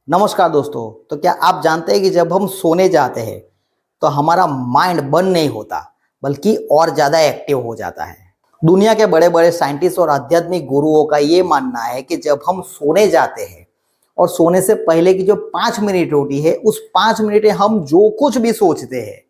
नमस्कार दोस्तों। तो क्या आप जानते हैं कि जब हम सोने जाते हैं तो हमारा माइंड बंद नहीं होता बल्कि और ज़्यादा एक्टिव हो जाता है। दुनिया के बड़े बड़े साइंटिस्ट और आध्यात्मिक गुरुओं का ये मानना है कि जब हम सोने जाते हैं और सोने से पहले की जो 5 मिनट होती है उस 5 मिनट में हम जो कुछ भी सोचते हैं,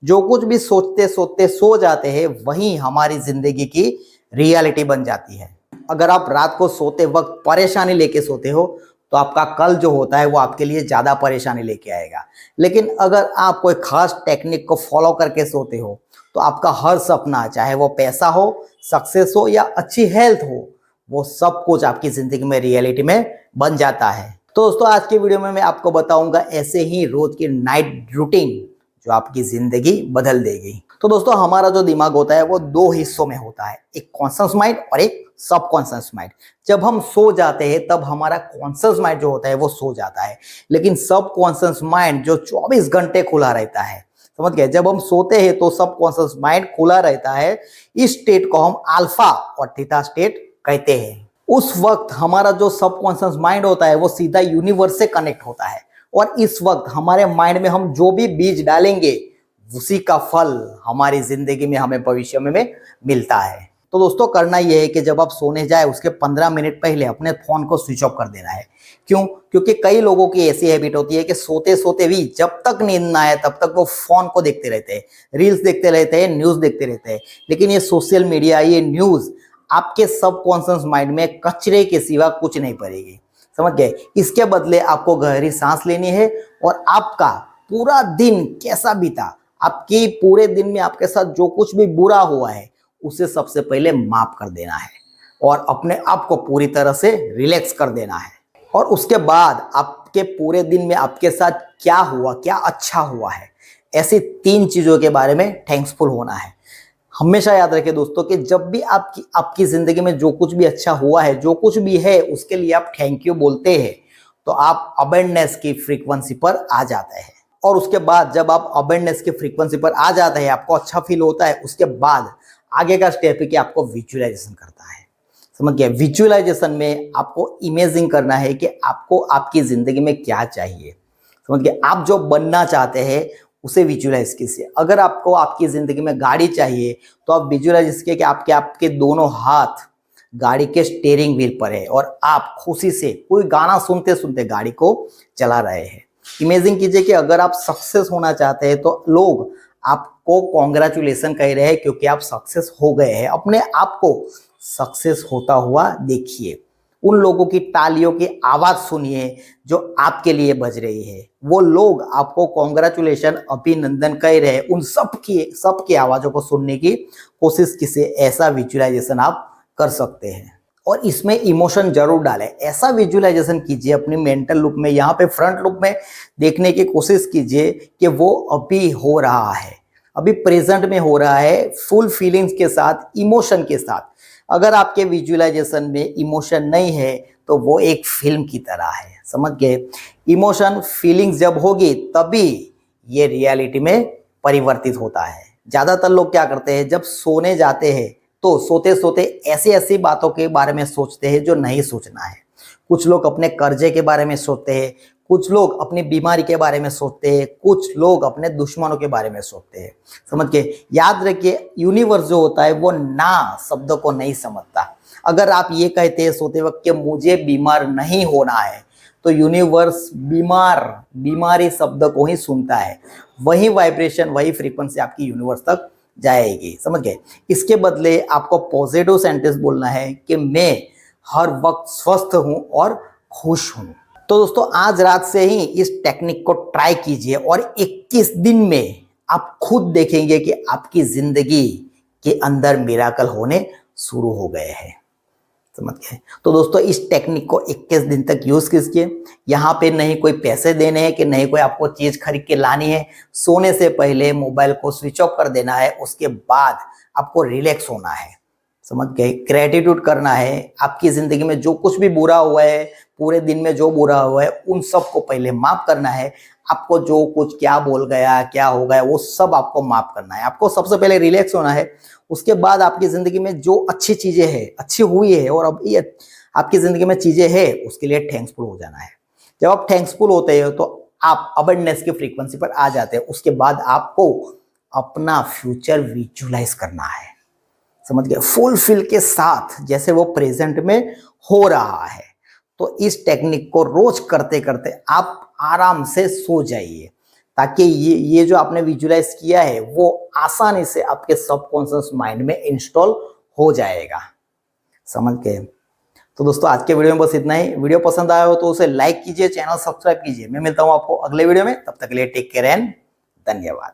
जो कुछ भी सोचते सोचते सो जाते हैं, वही हमारी जिंदगी की रियलिटी बन जाती है। अगर आप रात को सोते वक्त परेशानी लेके सोते हो तो आपका कल जो होता है वो आपके लिए ज़्यादा परेशानी लेके आएगा। लेकिन अगर आप कोई खास टेक्निक को फॉलो करके सोते हो तो आपका हर सपना, चाहे वो पैसा हो, सक्सेस हो या अच्छी हेल्थ हो, वो सब कुछ आपकी ज़िंदगी में रियलिटी में बन जाता है। तो दोस्तों, आज की वीडियो में मैं आपको बताऊंगा ऐसे ही रोज की नाइट रूटीन जो आपकी ज़िंदगी बदल देगी। तो दोस्तों, हमारा जो दिमाग होता है वो दो हिस्सों में होता है, एक कॉन्शियस माइंड और एक सबकॉन्शियस माइंड। जब हम सो जाते हैं तब हमारा कॉन्शियस माइंड जो होता है वो सो जाता है, लेकिन सबकॉन्शियस माइंड जो 24 घंटे खुला रहता है। समझ गए? जब हम सोते हैं तो सबकॉन्शियस माइंड खुला रहता है। इस स्टेट को हम अल्फा और थीटा स्टेट कहते हैं। उस वक्त हमारा जो सबकॉन्शियस माइंड होता है वो सीधा यूनिवर्स से कनेक्ट होता है और इस वक्त हमारे माइंड में हम जो भी बीज डालेंगे उसी का फल हमारी जिंदगी में हमें भविष्य में मिलता है। तो दोस्तों, करना यह है कि जब आप सोने जाए उसके 15 मिनट पहले अपने फोन को स्विच ऑफ कर देना है। क्यों? क्योंकि कई लोगों की ऐसी हैबिट होती है कि सोते सोते भी जब तक नींद ना आए तब तक वो फोन को देखते रहते हैं, रील्स देखते रहते हैं, न्यूज देखते रहते हैं। लेकिन ये सोशल मीडिया, ये न्यूज आपके सबकॉन्शियस माइंड में कचरे के सिवा कुछ नहीं पड़ेगी। समझ गए? इसके बदले आपको गहरी सांस लेनी है और आपका पूरा दिन कैसा बीता, आपकी पूरे दिन में आपके साथ जो कुछ भी बुरा हुआ है उसे सबसे पहले माफ कर देना है और अपने आप को पूरी तरह से रिलैक्स कर देना है। और उसके बाद आपके पूरे दिन में आपके साथ क्या हुआ, क्या अच्छा हुआ है, ऐसी 3 चीजों के बारे में थैंक्सफुल होना है। हमेशा याद रखें दोस्तों कि जब भी आपकी आपकी जिंदगी में जो कुछ भी अच्छा हुआ है, जो कुछ भी है, उसके लिए आप थैंक यू बोलते हैं तो आप अबेंडेंस की फ्रीक्वेंसी पर आ जाते हैं। और उसके बाद जब आप अबेंडेंस की फ्रीक्वेंसी पर आ जाते हैं, आपको अच्छा फील होता है, उसके बाद आगे का स्टेप है कि आपको विजुअलाइजेशन करता है। समझ गए? विजुअलाइजेशन में आपको इमेजिन करना है कि आपको आपकी जिंदगी में क्या चाहिए। समझ गए? आप जो बनना चाहते हैं उसे विजुअलाइज कीजिए। अगर आपको आपकी जिंदगी में गाड़ी चाहिए तो आप विजुअलाइज कीजिए कि आपके आपके दोनों हाथ गाड़ी के स्टीयरिंग व्हील पर है और आप खुशी से कोई गाना सुनते सुनते गाड़ी को चला रहे हैं। इमेजिन कीजिए कि अगर आप सक्सेस होना चाहते हैं तो लोग आपको कॉन्ग्रेचुलेशन कह रहे हैं क्योंकि आप सक्सेस हो गए हैं। अपने आप को सक्सेस होता हुआ देखिए। उन लोगों की तालियों की आवाज सुनिए जो आपके लिए बज रही है। वो लोग आपको कॉन्ग्रेचुलेशन, अभिनंदन कह रहे हैं। उन सबकी आवाजों को सुनने की कोशिश कीजिए। ऐसा विजुअलाइजेशन आप कर सकते हैं और इसमें इमोशन जरूर डालें। ऐसा विजुअलाइजेशन कीजिए अपनी मेंटल लुक में, यहाँ पे फ्रंट लुक में देखने की कोशिश कीजिए कि वो अभी हो रहा है, अभी प्रेजेंट में हो रहा है, फुल फीलिंग्स के साथ, इमोशन के साथ। अगर आपके विजुअलाइजेशन में इमोशन नहीं है तो वो एक फिल्म की तरह है। समझ गए? इमोशन, फीलिंग्स जब होगी तभी ये रियलिटी में परिवर्तित होता है। ज्यादातर लोग क्या करते हैं, जब सोने जाते हैं तो सोते सोते ऐसी ऐसी बातों के बारे में सोचते हैं जो नहीं सोचना है। कुछ लोग अपने कर्जे के बारे में सोचते हैं, कुछ लोग अपनी बीमारी के बारे में सोचते हैं, कुछ लोग अपने दुश्मनों के बारे में सोचते हैं। समझ के? याद रखिए, यूनिवर्स जो होता है वो ना शब्दों को नहीं समझता। अगर आप ये कहते हैं सोते वक्त कि मुझे बीमार नहीं होना है तो यूनिवर्स बीमारी शब्द को ही सुनता है। वही वाइब्रेशन, वही फ्रीक्वेंसी आपकी यूनिवर्स तक जाएगी। समझ गए? इसके बदले आपको पॉजिटिव सेंटेंस बोलना है कि मैं हर वक्त स्वस्थ हूं और खुश हूं। तो दोस्तों, आज रात से ही इस टेक्निक को ट्राई कीजिए और 21 दिन में आप खुद देखेंगे कि आपकी जिंदगी के अंदर मिराकल होने शुरू हो गए हैं। समझ गए? तो दोस्तों, इस टेक्निक को 21 दिन तक यूज कीजिए। यहाँ पे नहीं कोई पैसे देने हैं कि नहीं कोई आपको चीज खरीद के लानी है। सोने से पहले मोबाइल को स्विच ऑफ कर देना है, उसके बाद आपको रिलैक्स होना है। समझ गए? ग्रेटिट्यूड करना है। आपकी जिंदगी में जो कुछ भी बुरा हुआ है, पूरे दिन में जो बुरा हुआ है, उन सब को पहले माफ करना है। आपको जो कुछ क्या बोल गया, क्या हो गया, वो सब आपको माफ करना है। आपको सबसे पहले रिलैक्स होना है। उसके बाद आपकी जिंदगी में जो अच्छी चीजें हैं, अच्छी हुई है और अब ये आपकी जिंदगी में चीजें हैं, उसके लिए थैंक्सफुल हो जाना है। जब आप थैंक्सफुल होते हो तो आप अबंडेंस की फ्रीक्वेंसी पर आ जाते हैं। उसके बाद आपको अपना फ्यूचर विजुलाइज करना है, समझ गए, फुलफिल के साथ जैसे वो प्रेजेंट में हो रहा है। तो इस टेक्निक को रोज करते करते आप आराम से सो जाइए, ताकि ये जो आपने विजुलाइज किया है वो आसानी से आपके सबकॉन्शियस माइंड में इंस्टॉल हो जाएगा, समझ गए। तो दोस्तों आज के वीडियो में बस इतना ही। वीडियो पसंद आया हो तो उसे लाइक कीजिए, चैनल सब्सक्राइब कीजिए। मैं मिलता हूं आपको अगले वीडियो में, तब तक के लिए टेक केयर एंड धन्यवाद।